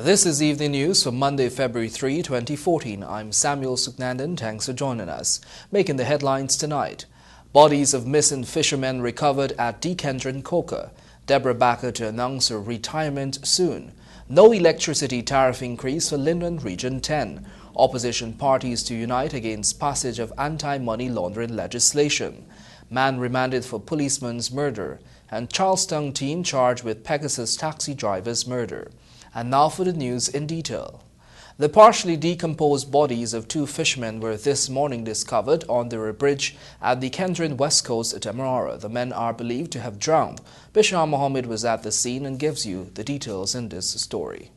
This is Evening News for Monday, February 3, 2014. I'm Samuel Suknandan. Thanks for joining us. Making the headlines tonight. Bodies of missing fishermen recovered at Dekendron Coker. Deborah Backer to announce her retirement soon. No electricity tariff increase for Linland Region 10. Opposition parties to unite against passage of anti-money laundering legislation. Man remanded for policeman's murder. And Charlestown teen charged with Pegasus taxi driver's murder. And now for the news in detail. The partially decomposed bodies of two fishermen were this morning discovered on the bridge at the Dekendron West Coast at Demerara. The men are believed to have drowned. Bishar Mohammed was at the scene and gives you the details in this story.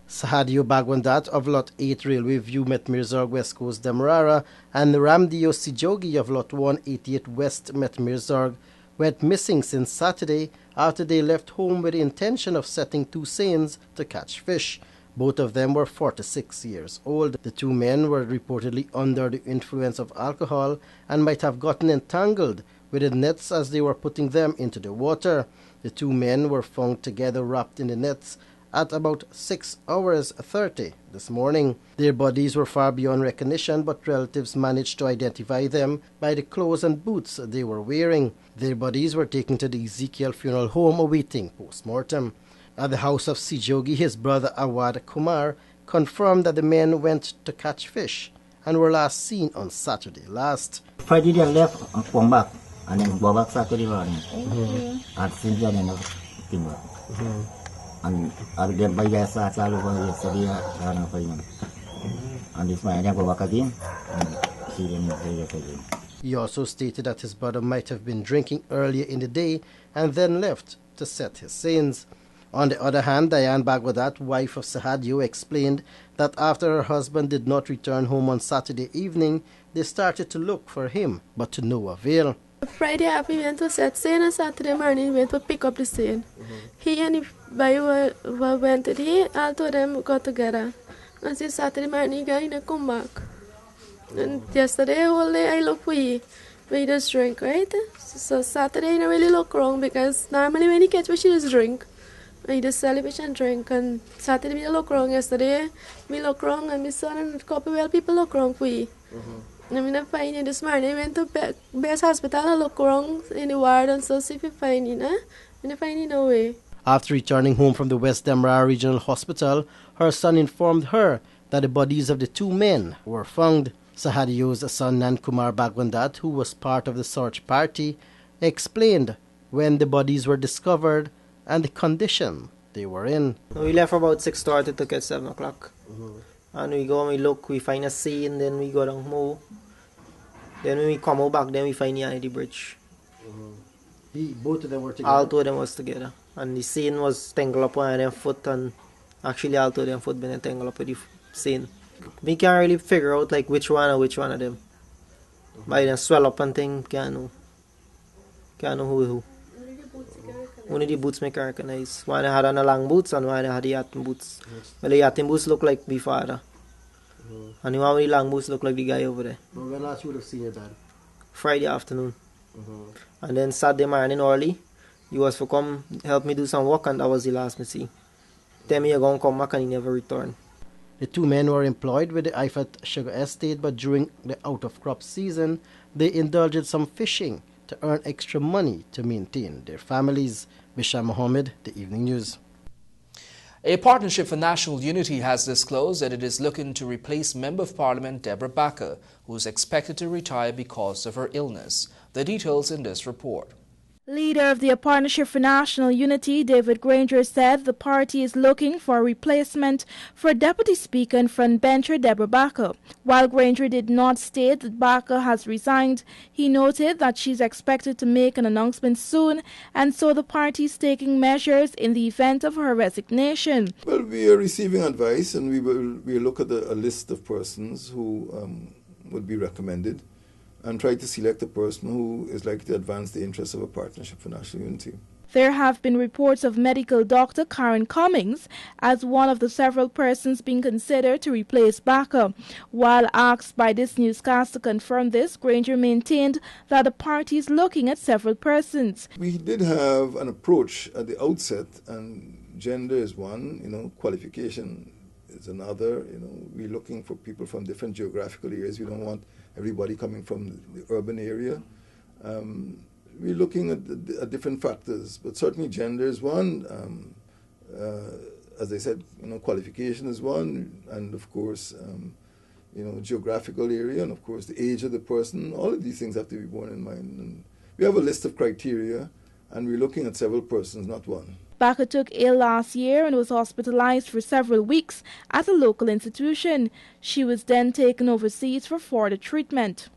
Sahadio Bagwandat of Lot 8 Railway View Metmirzorg West Coast Demerara and Ramdio Sijogi of Lot 188 West Metmirzorg went missing since Saturday after they left home with the intention of setting two seines to catch fish. Both of them were 46 years old. The two men were reportedly under the influence of alcohol and might have gotten entangled with the nets as they were putting them into the water. The two men were found together wrapped in the nets at about 6 hours 30 this morning. Their bodies were far beyond recognition, but relatives managed to identify them by the clothes and boots they were wearing. Their bodies were taken to the Ezekiel Funeral Home awaiting post-mortem. At the house of Sijogi, his brother Awad Kumar confirmed that the men went to catch fish and were last seen on Saturday last. Friday they left and come back, and then go back Saturday morning. And since then, timber. And then by the start all over yesterday, and this morning they go back again and see them again. He also stated that his brother might have been drinking earlier in the day and then left to set his seines. On the other hand, Diane Bagwadat, wife of Sahadio, explained that after her husband did not return home on Saturday evening, they started to look for him, but to no avail. Friday afternoon, we went to set seine, and Saturday morning we went to pick up the seine. He and the boy went today, all of them got together. And since Saturday morning, they didn't come back. And yesterday, whole day, I look for you. We just drink, right? So Saturday, I don't really look wrong because normally when you catch fish, you just drink. I just sell fish and drink. And Saturday, we look wrong. Yesterday, we look wrong, and my son and a couple of people look wrong for you. I mean, I find you this morning. I went to Best Hospital and look wrong in the ward and so see if you find you, huh? And I find you no way. After returning home from the West Demerara Regional Hospital, her son informed her that the bodies of the two men were found. Sahadio's son Nankumar Bagwandat, who was part of the search party, explained when the bodies were discovered and the condition they were in. We left about 6:30 to catch 7 o'clock. And we go and we look, we find a seine, then we go down more. Then when we come out back, then we find the bridge. Both of them were together? All two of them was together. And the seine was tangled up on their foot, and actually all two of them foot been tangled up with the seine. We can't really figure out like which one of them. By them swell up and thing, can't know who. One of the boots make I recognize. One had on the long boots and one had the yachten boots. Well, the yachten boots look like my father. And the one with the long boots look like the guy over there. Well, when last you would have seen your dad? Friday afternoon. And then Saturday morning early, he was to come help me do some work, and that was the last me see. Tell me you're going to come back and he never returned. The two men were employed with the Ifat Sugar Estate, but during the out-of-crop season, they indulged in some fishing to earn extra money to maintain their families. Bishar Mohammed, The Evening News. A Partnership for National Unity has disclosed that it is looking to replace Member of Parliament Deborah Backer, who is expected to retire because of her illness. The details in this report. Leader of the Partnership for National Unity, David Granger, said the party is looking for a replacement for Deputy Speaker and frontbencher Deborah Backer. While Granger did not state that Backer has resigned, he noted that she's expected to make an announcement soon, and so the party is taking measures in the event of her resignation. Well, we are receiving advice, and we'll look at a list of persons who would be recommended, and try to select a person who is likely to advance the interests of a Partnership for National Unity. There have been reports of medical doctor Karen Cummings as one of the several persons being considered to replace Backer. While asked by this newscast to confirm this, Granger maintained that the party is looking at several persons. We did have an approach at the outset, and gender is one, qualification is another. We're looking for people from different geographical areas. We don't want everybody coming from the urban area. We're looking at different factors, but certainly gender is one. As I said, qualification is one, and of course, geographical area, and of course the age of the person. All of these things have to be borne in mind. And we have a list of criteria, and we're looking at several persons, not one. Baca took ill last year and was hospitalized for several weeks at a local institution. She was then taken overseas for further treatment.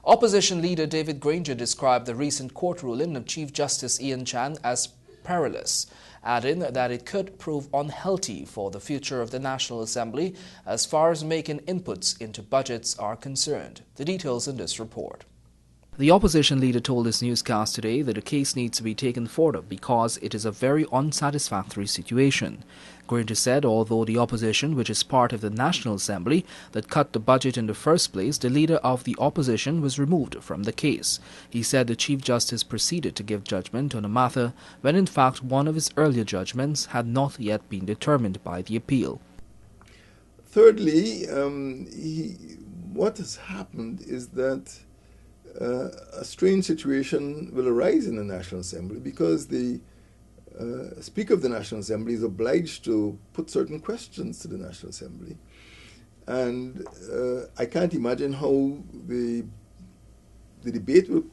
Opposition leader David Granger described the recent court ruling of Chief Justice Ian Chang as perilous, adding that it could prove unhealthy for the future of the National Assembly as far as making inputs into budgets are concerned. The details in this report. The opposition leader told his newscast today that the case needs to be taken further because it is a very unsatisfactory situation. Granger said although the opposition, which is part of the National Assembly that cut the budget in the first place, the leader of the opposition was removed from the case. He said the Chief Justice proceeded to give judgment on a matter when in fact one of his earlier judgments had not yet been determined by the appeal. Thirdly, what has happened is that a strange situation will arise in the National Assembly because the Speaker of the National Assembly is obliged to put certain questions to the National Assembly. And I can't imagine how the debate will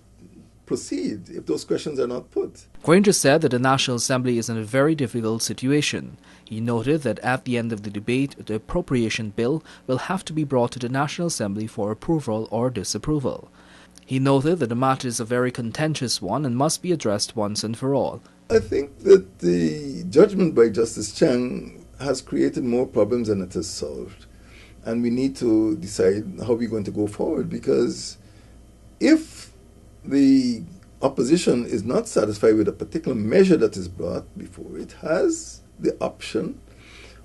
proceed if those questions are not put. Granger said that the National Assembly is in a very difficult situation. He noted that at the end of the debate, the appropriation bill will have to be brought to the National Assembly for approval or disapproval. He noted that the matter is a very contentious one and must be addressed once and for all. I think that the judgment by Justice Chang has created more problems than it has solved. And we need to decide how we're going to go forward, because if the opposition is not satisfied with a particular measure that is brought before, it has the option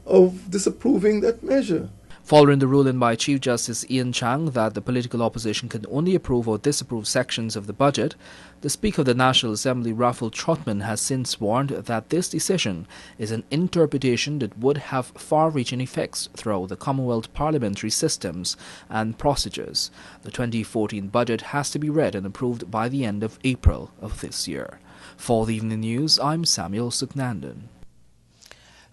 of disapproving that measure. Following the ruling by Chief Justice Ian Chang that the political opposition can only approve or disapprove sections of the budget, the Speaker of the National Assembly, Raphael Trotman, has since warned that this decision is an interpretation that would have far-reaching effects throughout the Commonwealth parliamentary systems and procedures. The 2014 budget has to be read and approved by the end of April of this year. For the Evening News, I'm Samuel Suknandan.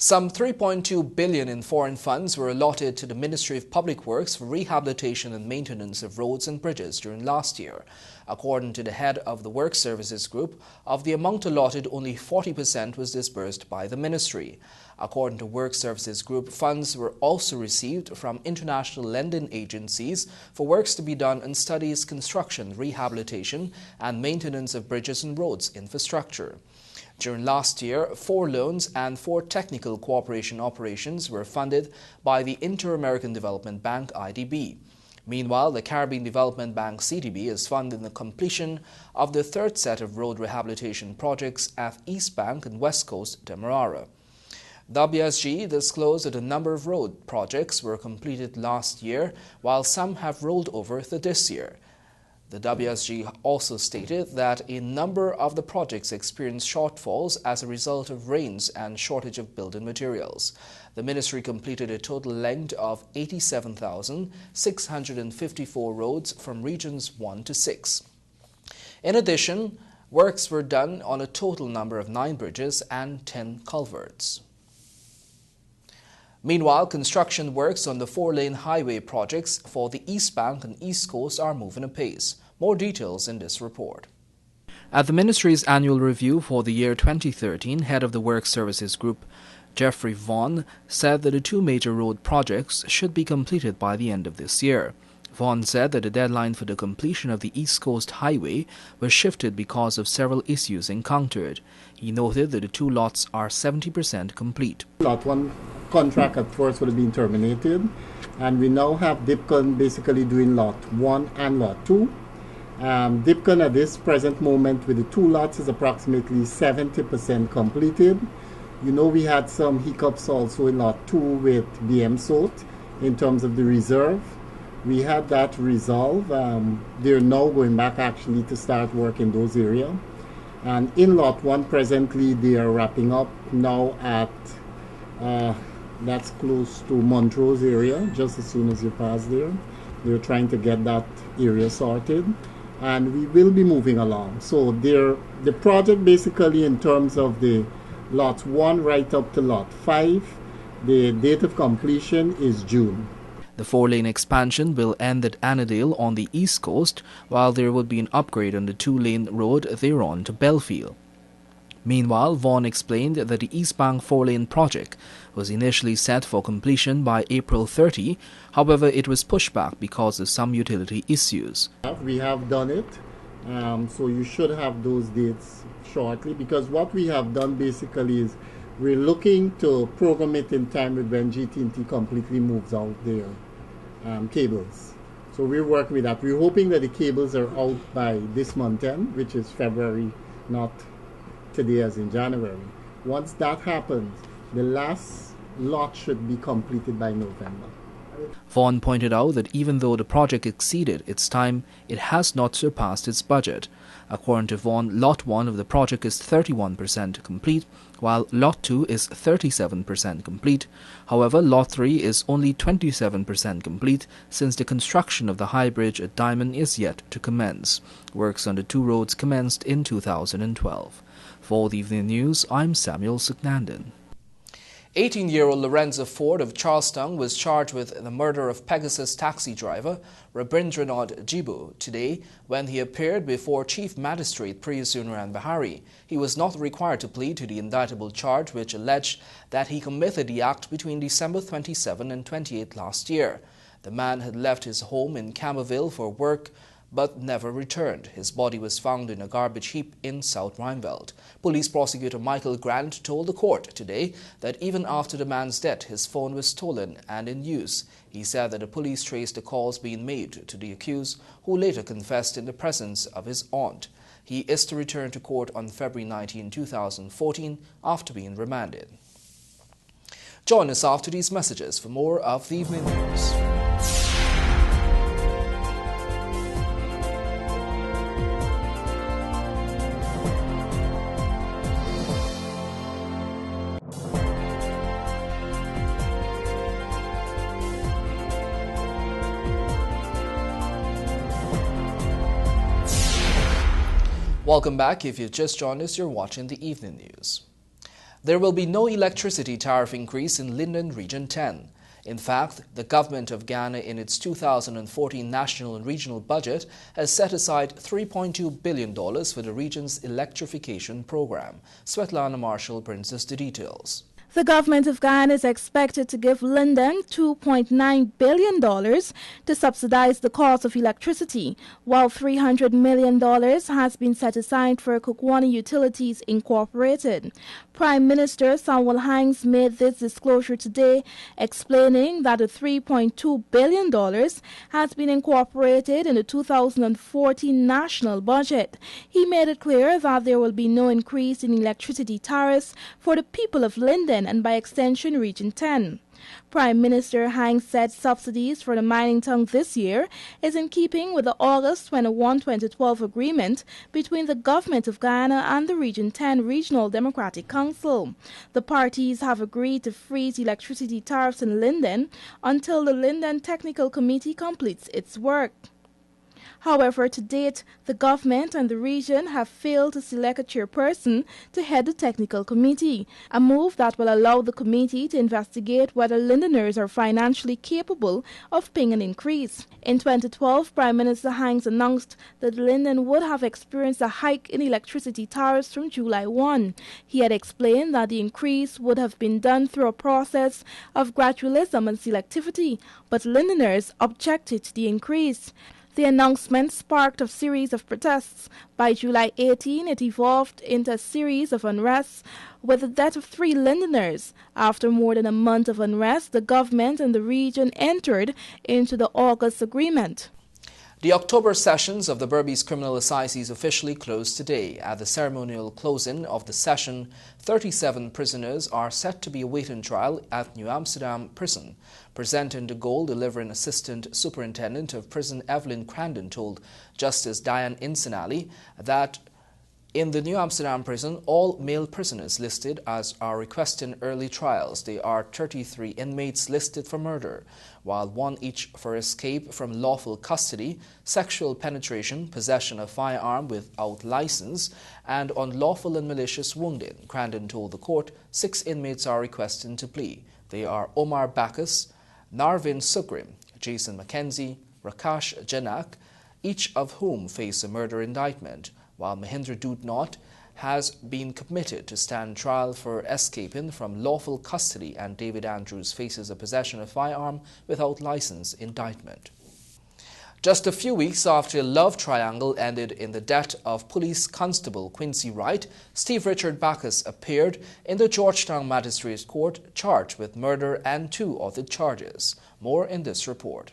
Some $3.2 billion in foreign funds were allotted to the Ministry of Public Works for rehabilitation and maintenance of roads and bridges during last year. According to the head of the Work Services Group, of the amount allotted, only 40% was disbursed by the ministry. According to Work Services Group, funds were also received from international lending agencies for works to be done on studies, construction, rehabilitation, and maintenance of bridges and roads infrastructure. During last year, 4 loans and 4 technical cooperation operations were funded by the Inter-American Development Bank, IDB. Meanwhile, the Caribbean Development Bank, CDB, is funding the completion of the 3rd set of road rehabilitation projects at East Bank and West Coast, Demerara. WSG disclosed that a number of road projects were completed last year, while some have rolled over to this year. The WSG also stated that a number of the projects experienced shortfalls as a result of rains and shortage of building materials. The ministry completed a total length of 87,654 roads from regions 1 to 6. In addition, works were done on a total number of 9 bridges and 10 culverts. Meanwhile, construction works on the 4-lane highway projects for the East Bank and East Coast are moving apace. More details in this report. At the Ministry's annual review for the year 2013, head of the Work Services Group, Jeffrey Vaughan, said that the 2 major road projects should be completed by the end of this year. Vaughan said that the deadline for the completion of the East Coast Highway was shifted because of several issues encountered. He noted that the 2 lots are 70% complete. Lot 1 contract at first would have been terminated, and we now have Dipcon basically doing Lot 1 and Lot 2. Dipcon at this present moment with the 2 lots is approximately 70% completed. You know, we had some hiccups also in Lot 2 with BM Salt in terms of the reserve. We had that resolved. They're now going back actually to start work in those areas. And in Lot 1, presently, they are wrapping up now at, that's close to Montrose area, just as soon as you pass there. They're trying to get that area sorted. And we will be moving along. So the project basically in terms of the Lot 1 right up to Lot 5, the date of completion is June. The 4-lane expansion will end at Annandale on the east coast, while there will be an upgrade on the 2-lane road thereon to Belfield. Meanwhile, Vaughan explained that the East Bank 4-lane project was initially set for completion by April 30, however it was pushed back because of some utility issues. We have done it, so you should have those dates shortly, because what we have done basically is we're looking to program it in time with when GT&T completely moves out their cables. So we're working with that. We're hoping that the cables are out by this month end, which is February, not today as in January. Once that happens, the last lot should be completed by November. Vaughan pointed out that even though the project exceeded its time, it has not surpassed its budget. According to Vaughan, Lot 1 of the project is 31% complete, while Lot 2 is 37% complete. However, Lot 3 is only 27% complete, since the construction of the high bridge at Diamond is yet to commence. Works on the two roads commenced in 2012. For the Evening News, I'm Samuel Suknandon. 18-year-old Lorenzo Ford of Charlestown was charged with the murder of Pegasus taxi driver Rabindranath Jibu today when he appeared before Chief Magistrate Priyasunaran Bahari. He was not required to plead to the indictable charge, which alleged that he committed the act between December 27 and 28 last year. The man had left his home in Camberville for work but never returned. His body was found in a garbage heap in South Rheinveld. Police prosecutor Michael Grant told the court today that even after the man's death, his phone was stolen and in use. He said that the police traced the calls being made to the accused, who later confessed in the presence of his aunt. He is to return to court on February 19, 2014, after being remanded. Join us after these messages for more of the Evening News. Welcome back. If you've just joined us, you're watching the Evening News. There will be no electricity tariff increase in Linden Region 10. In fact, the government of Ghana in its 2014 national and regional budget has set aside $3.2 billion for the region's electrification program. Svetlana Marshall brings us the details. The government of Ghana is expected to give Linden $2.9 billion to subsidize the cost of electricity, while $300 million has been set aside for Kukwana Utilities Incorporated. Prime Minister Samuel Hanks made this disclosure today, explaining that the $3.2 billion has been incorporated in the 2014 national budget. He made it clear that there will be no increase in electricity tariffs for the people of Linden and by extension Region 10. Prime Minister Hanks said subsidies for the mining tongue this year is in keeping with the August 21-2012 agreement between the government of Ghana and the Region 10 Regional Democratic Council. The parties have agreed to freeze electricity tariffs in Linden until the Linden Technical Committee completes its work. However, to date, the government and the region have failed to select a chairperson to head the technical committee, a move that will allow the committee to investigate whether Lindeners are financially capable of paying an increase. In 2012, Prime Minister Hanks announced that Linden would have experienced a hike in electricity tariffs from July 1. He had explained that the increase would have been done through a process of gradualism and selectivity, but Lindeners objected to the increase. The announcement sparked a series of protests. By July 18, it evolved into a series of unrests with the death of 3 Lindeners. After more than a month of unrest, the government and the region entered into the August agreement. The October sessions of the Berbice Criminal Assizes officially closed today. At the ceremonial closing of the session, 37 prisoners are set to be awaiting trial at New Amsterdam Prison. Presenting the goal, delivering Assistant Superintendent of Prison Evelyn Crandon told Justice Diane Insinali that In the New Amsterdam prison, all male prisoners listed as are requesting early trials. There are 33 inmates listed for murder, while one each for escape from lawful custody, sexual penetration, possession of firearm without license, and unlawful and malicious wounding. Crandon told the court 6 inmates are requesting to plea. They are Omar Bacchus, Narvin Sugrim, Jason McKenzie, Rakash Janak, each of whom face a murder indictment, while Mahindra Dudnot has been committed to stand trial for escaping from lawful custody, and David Andrews faces a possession of firearm without license indictment. Just a few weeks after a love triangle ended in the death of police constable Quincy Wright, Steve Richard Bacchus appeared in the Georgetown Magistrates Court charged with murder and 2 other charges. More in this report.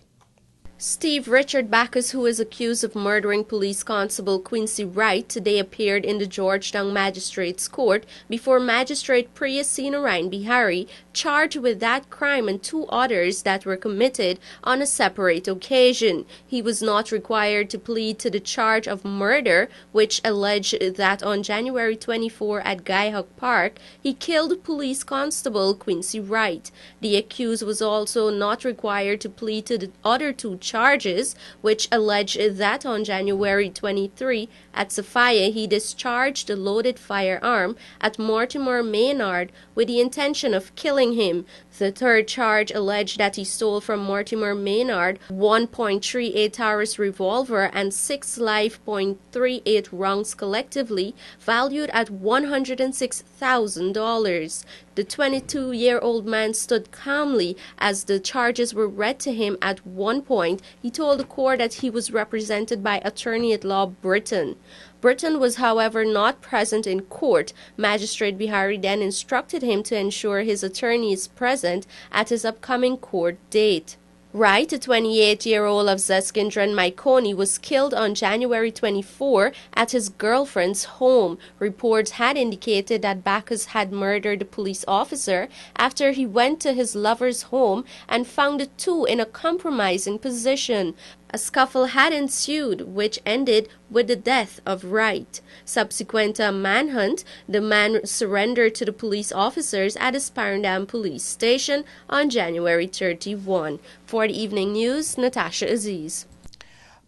Steve Richard Bacchus, who is accused of murdering police constable Quincy Wright, today appeared in the Georgetown Magistrates Court before Magistrate Priya Sinarayan Bihari, charged with that crime and 2 others that were committed on a separate occasion. He was not required to plead to the charge of murder, which alleged that on January 24 at Gaihak Park, he killed police constable Quincy Wright. The accused was also not required to plead to the other 2 charges, which allege that on January 23 at Sophia he discharged a loaded firearm at Mortimer Maynard with the intention of killing him. The 3rd charge alleged that he stole from Mortimer Maynard 1.38 Taurus revolver and 6 live .38 rounds collectively valued at $106,000. The 22-year-old man stood calmly as the charges were read to him. At one point, he told the court that he was represented by attorney-at-law Britton. Britton was, however, not present in court. Magistrate Bihari then instructed him to ensure his attorney is present at his upcoming court date. Wright, a 28-year-old of Zeskindran, Maikoni, was killed on January 24 at his girlfriend's home. Reports had indicated that Bacchus had murdered the police officer after he went to his lover's home and found the 2 in a compromising position. A scuffle had ensued, which ended with the death of Wright. Subsequent to a manhunt, the man surrendered to the police officers at the Sparendam police station on January 31. For the evening news, Natasha Aziz.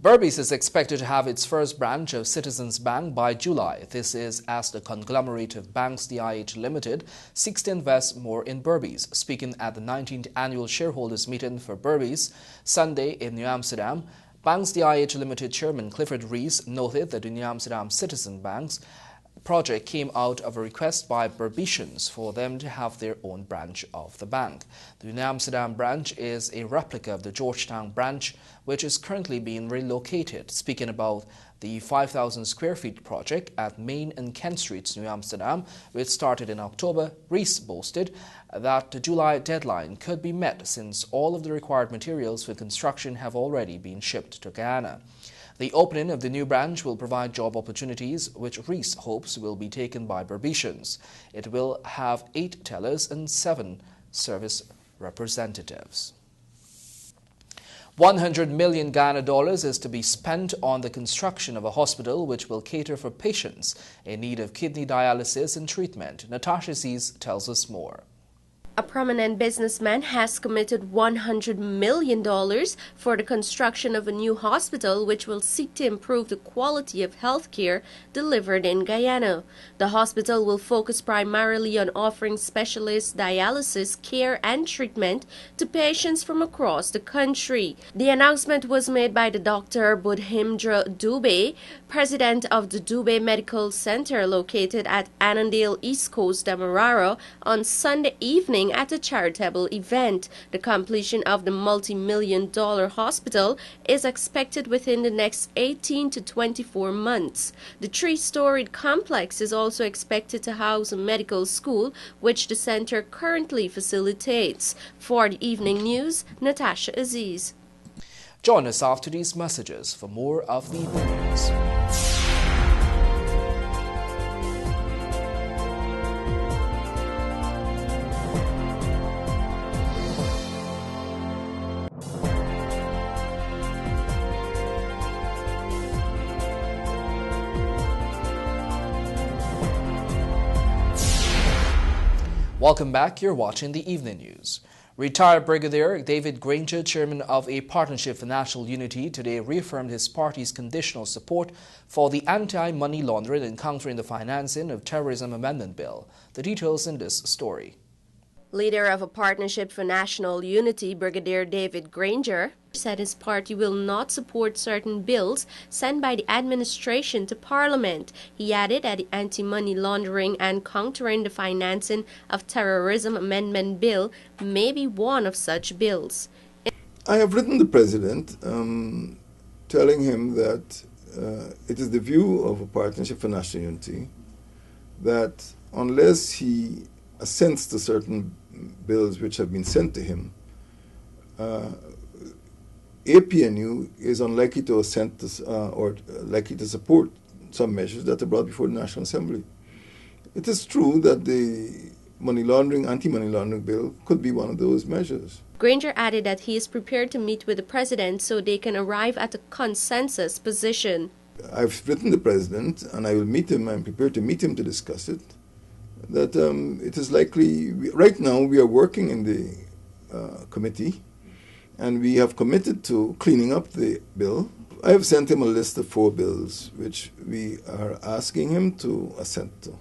Berbice is expected to have its first branch of Citizens Bank by July. This is as the conglomerate of banks DIH Limited seeks to invest more in Berbice. Speaking at the 19th annual shareholders meeting for Berbice Sunday in New Amsterdam, Banks DIH Limited Chairman Clifford Rees noted that the New Amsterdam Citizen Banks project came out of a request by Berbicians for them to have their own branch of the bank. The New Amsterdam branch is a replica of the Georgetown branch, which is currently being relocated. Speaking about the 5,000 square feet project at Main and Kent Streets, New Amsterdam, which started in October, Rees boasted that the July deadline could be met since all of the required materials for construction have already been shipped to Guyana. The opening of the new branch will provide job opportunities, which Rees hopes will be taken by Berbicians. It will have 8 tellers and 7 service representatives. 100 million Ghana dollars is to be spent on the construction of a hospital which will cater for patients in need of kidney dialysis and treatment. Natasha Aziz tells us more. A prominent businessman has committed $100 million for the construction of a new hospital which will seek to improve the quality of health care delivered in Guyana. The hospital will focus primarily on offering specialist dialysis care and treatment to patients from across the country. The announcement was made by the Dr. Budhimdra Dubey, president of the Dubey Medical Center located at Annandale, East Coast, Demerara, on Sunday evening at a charitable event. The completion of the multi-million-dollar hospital is expected within the next 18 to 24 months. The 3-storied complex is also expected to house a medical school, which the center currently facilitates. For the evening news, Natasha Aziz. Join us after these messages for more of the news. Welcome back. You're watching the Evening News. Retired Brigadier David Granger, chairman of a Partnership for National Unity, today reaffirmed his party's conditional support for the Anti-Money Laundering and Countering the Financing of Terrorism Amendment Bill. The details in this story. Leader of a Partnership for National Unity, Brigadier David Granger, said his party will not support certain bills sent by the administration to Parliament. He added that the Anti-Money Laundering and Countering the Financing of Terrorism Amendment Bill may be one of such bills. I have written the President telling him that it is the view of a Partnership for National Unity that unless he assents to certain bills which have been sent to him, APNU is unlikely to assent to, or likely to support some measures that are brought before the National Assembly. It is true that the anti-money laundering bill could be one of those measures. Granger added that he is prepared to meet with the President so they can arrive at a consensus position. I've written the President and I will meet him. I'm prepared to meet him to discuss it. That it is likely, right now we are working in the committee and we have committed to cleaning up the bill. I have sent him a list of 4 bills which we are asking him to assent to.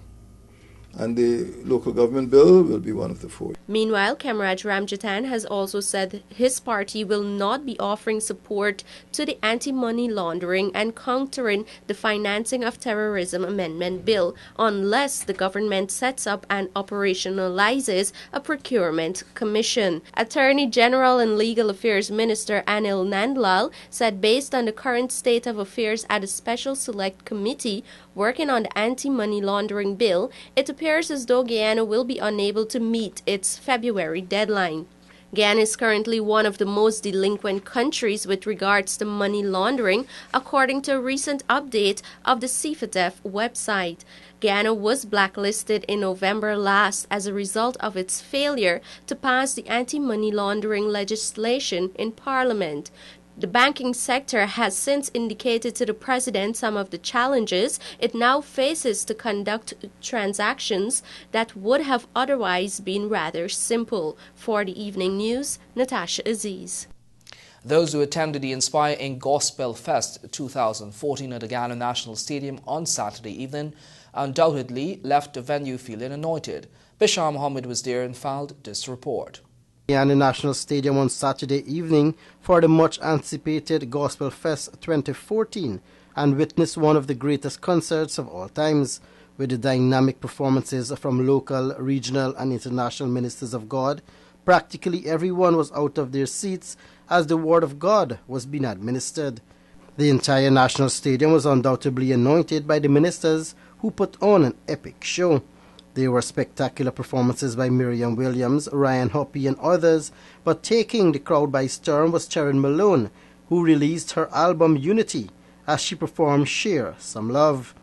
And the local government bill will be one of the 4. Meanwhile, Kemraj Ramjatan has also said his party will not be offering support to the Anti-Money Laundering and Countering the Financing of Terrorism Amendment Bill unless the government sets up and operationalizes a procurement commission. Attorney General and Legal Affairs Minister Anil Nandlal said based on the current state of affairs at a special select committee working on the Anti-Money Laundering Bill, it appears as though Guyana will be unable to meet its February deadline. Guyana is currently one of the most delinquent countries with regards to money laundering, according to a recent update of the CFATF website. Guyana was blacklisted in November last as a result of its failure to pass the anti-money laundering legislation in Parliament. The banking sector has since indicated to the President some of the challenges it now faces to conduct transactions that would have otherwise been rather simple. For the Evening News, Natasha Aziz. Those who attended the Inspiring Gospel Fest 2014 at the Guyana National Stadium on Saturday evening undoubtedly left the venue feeling anointed. Bishar Mohammed was there and filed this report. Guyana National Stadium on Saturday evening for the much-anticipated Gospel Fest 2014 and witnessed one of the greatest concerts of all times, with the dynamic performances from local, regional and international ministers of God. Practically everyone was out of their seats as the Word of God was being administered. The entire National Stadium was undoubtedly anointed by the ministers who put on an epic show. There were spectacular performances by Miriam Williams, Ryan Hoppy and others, but taking the crowd by storm was Sharon Malone, who released her album Unity as she performed Share Some Love.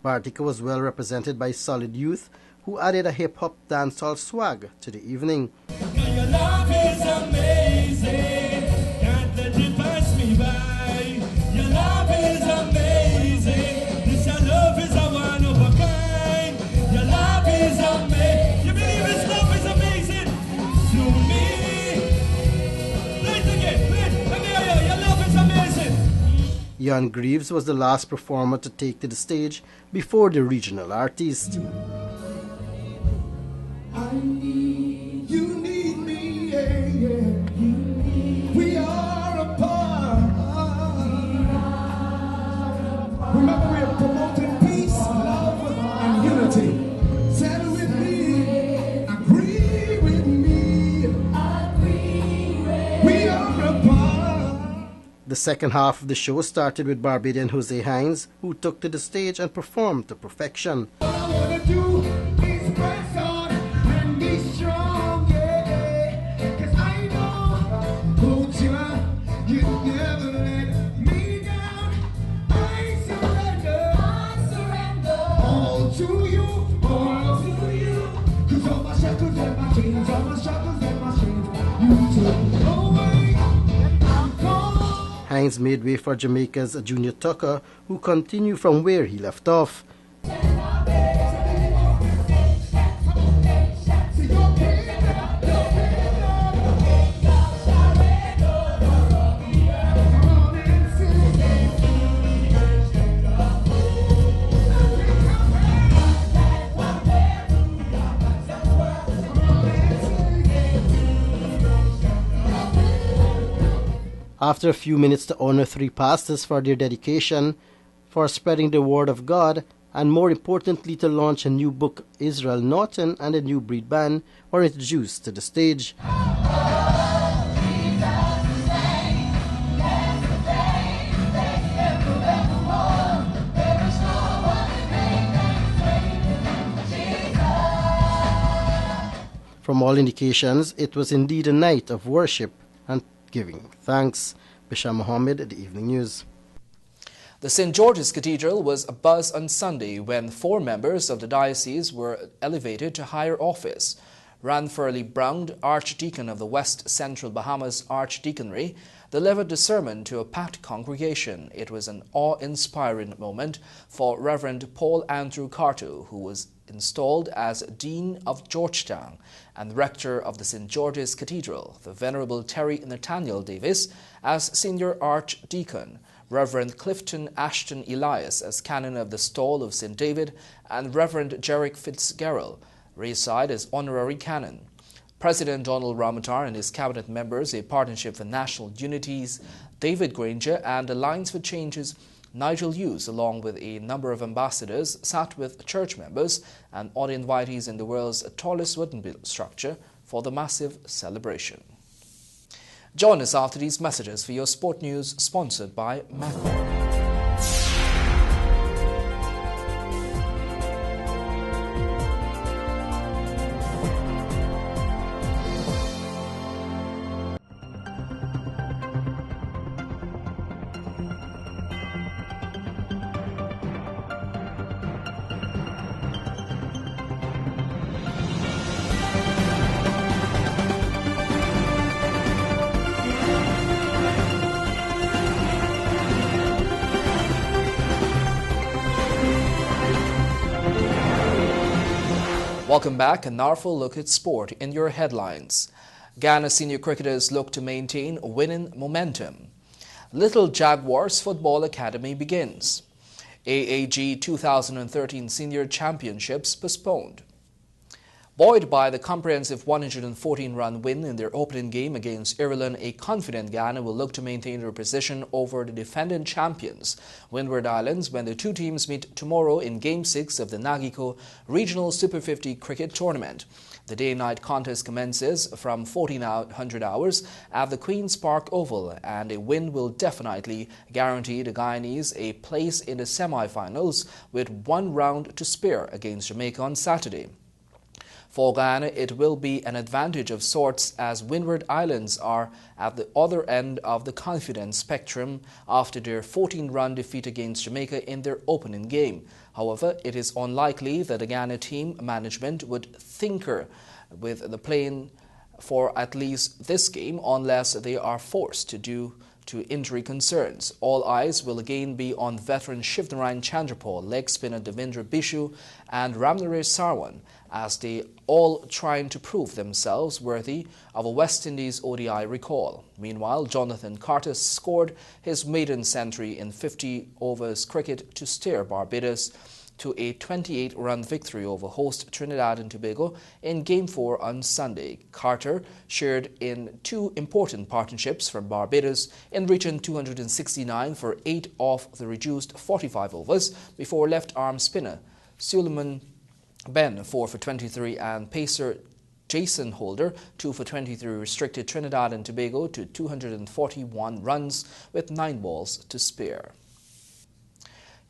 Bartica was well represented by Solid Youth, who added a hip-hop dancehall swag to the evening. Your love is amazing, can't let it pass me by. Your love is amazing, this your love is a one of a kind. Your love is amazing, you believe his love is amazing to me. Play it again, play it, let me hear you, your love is amazing. Jan Greaves was the last performer to take to the stage before the regional artist. I need, you need me, yeah, yeah. We are apart. Remember, we are promoting peace, love, and unity. Say it with me, agree with me. We are apart. The second half of the show started with Barbadian Jose Hines, who took to the stage and performed to perfection. All I wanna do is press on and be strong, yeah. 'Cause I know to you, all to you. 'Cause all my shackles and my chains, all my shackles and my chains, you took away. I'm gone. Hines made way for Jamaica's Junior Tucker, who continued from where he left off. After a few minutes to honor 3 pastors for their dedication, for spreading the word of God, and more importantly to launch a new book, Israel Norton and a New Breed Band were introduced to the stage. From all indications, it was indeed a night of worship and giving thanks. Bisham Mohammed, The Evening News. The St. George's Cathedral was abuzz on Sunday when 4 members of the diocese were elevated to higher office. Ranfurly Brown, Archdeacon of the West Central Bahamas Archdeaconry, delivered the sermon to a packed congregation. It was an awe-inspiring moment for Reverend Paul Andrew Carto, who was installed as Dean of Georgetown and Rector of the St. George's Cathedral, the Venerable Terry Nathaniel Davis as Senior Archdeacon, Reverend Clifton Ashton Elias as Canon of the Stall of St. David, and Reverend Jerick Fitzgerald reside as Honorary Canon. President Donald Ramotar and his cabinet members, a Partnership for National Unity's David Granger and Alliance for Change's Nigel Hughes, along with a number of ambassadors, sat with church members and other invitees in the world's tallest wooden structure for the massive celebration. Join us after these messages for your sport news, sponsored by Macron. Welcome back, and now for a look at sport in your headlines. Ghana senior cricketers look to maintain winning momentum. Little Jaguars Football Academy begins. AAG 2013 Senior Championships postponed. Buoyed by the comprehensive 114-run win in their opening game against Ireland, a confident Ghana will look to maintain their position over the defending champions, Windward Islands, when the two teams meet tomorrow in Game 6 of the Nagiko Regional Super 50 Cricket Tournament. The day-night contest commences from 1400 hours at the Queen's Park Oval, and a win will definitely guarantee the Guyanese a place in the semi-finals with 1 round to spare against Jamaica on Saturday. For Guyana, it will be an advantage of sorts, as Windward Islands are at the other end of the confidence spectrum after their 14-run defeat against Jamaica in their opening game. However, it is unlikely that the Ghana team management would tinker with the playing for at least this game unless they are forced to due to injury concerns. All eyes will again be on veteran Shivnarine Chandrapal, leg spinner Devendra Bishu and Ramnaresh Sarwan, as they all trying to prove themselves worthy of a West Indies ODI recall. Meanwhile, Jonathan Carter scored his maiden century in 50 overs cricket to steer Barbados to a 28-run victory over host Trinidad and Tobago in Game 4 on Sunday. Carter shared in 2 important partnerships for Barbados in reaching 269 for 8 of the reduced 45 overs before left-arm spinner Suleiman Ben 4 for 23 and pacer Jason Holder 2 for 23 restricted Trinidad and Tobago to 241 runs with 9 balls to spare.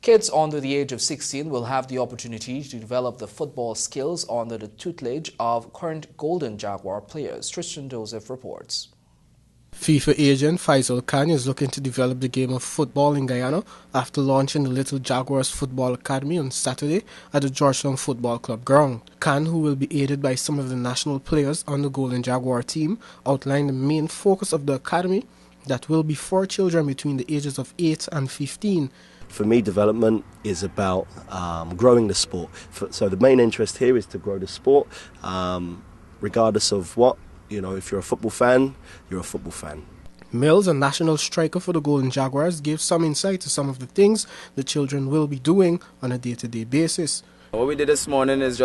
Kids under the age of 16 will have the opportunity to develop the football skills under the tutelage of current Golden Jaguar players, Tristan Joseph reports. FIFA agent Faisal Khan is looking to develop the game of football in Guyana after launching the Little Jaguars Football Academy on Saturday at the Georgetown Football Club ground. Khan, who will be aided by some of the national players on the Golden Jaguar team, outlined the main focus of the academy that will be for children between the ages of 8 and 15. For me, development is about growing the sport. So the main interest here is to grow the sport, regardless of what. You know, if you're a football fan, you're a football fan. Mills, a national striker for the Golden Jaguars, gave some insight to some of the things the children will be doing on a day-to-day basis. What we did this morning is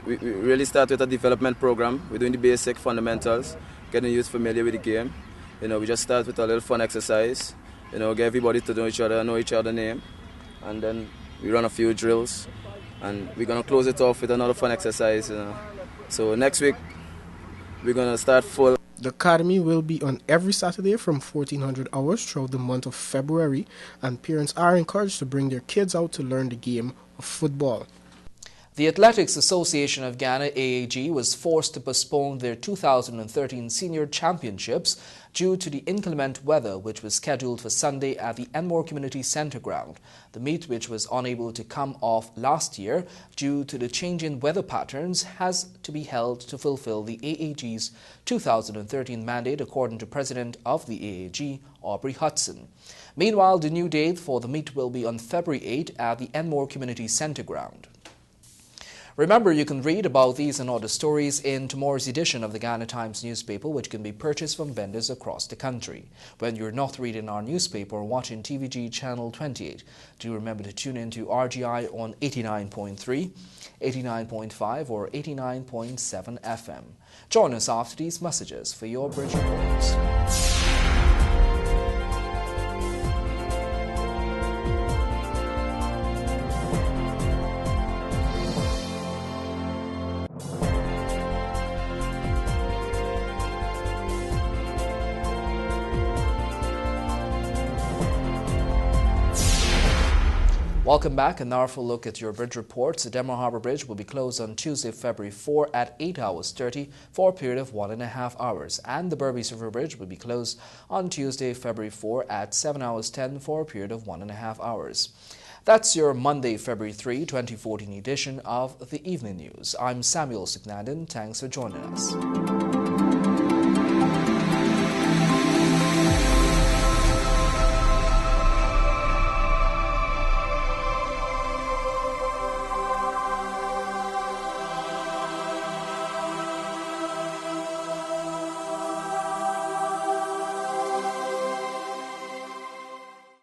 we really start with a development program. We're doing the basic fundamentals, getting youth familiar with the game. You know, we just start with a little fun exercise. You know, get everybody to know each other's name, and then we run a few drills, and we're gonna close it off with another fun exercise. You know. So next week we're gonna start full. The academy will be on every Saturday from 1400 hours throughout the month of February, and parents are encouraged to bring their kids out to learn the game of football. The Athletics Association of Ghana, AAG, was forced to postpone their 2013 Senior Championships due to the inclement weather, which was scheduled for Sunday at the Enmore Community Centre ground. The meet, which was unable to come off last year due to the change in weather patterns, has to be held to fulfill the AAG's 2013 mandate, according to President of the AAG, Aubrey Hudson. Meanwhile, the new date for the meet will be on February 8 at the Enmore Community Centre ground. Remember, you can read about these and other stories in tomorrow's edition of the Ghana Times newspaper, which can be purchased from vendors across the country. When you're not reading our newspaper or watching TVG Channel 28, do remember to tune in to RGI on 89.3, 89.5 or 89.7 FM. Join us after these messages for your Bridge Reports. Welcome back, and now for a look at your bridge reports. The Denmark Harbour Bridge will be closed on Tuesday, February 4 at 8 hours 30 for a period of 1.5 hours. And the Berbice River Bridge will be closed on Tuesday, February 4 at 7 hours 10 for a period of 1.5 hours. That's your Monday, February 3, 2014 edition of the Evening News. I'm Samuel Sugnandan. Thanks for joining us.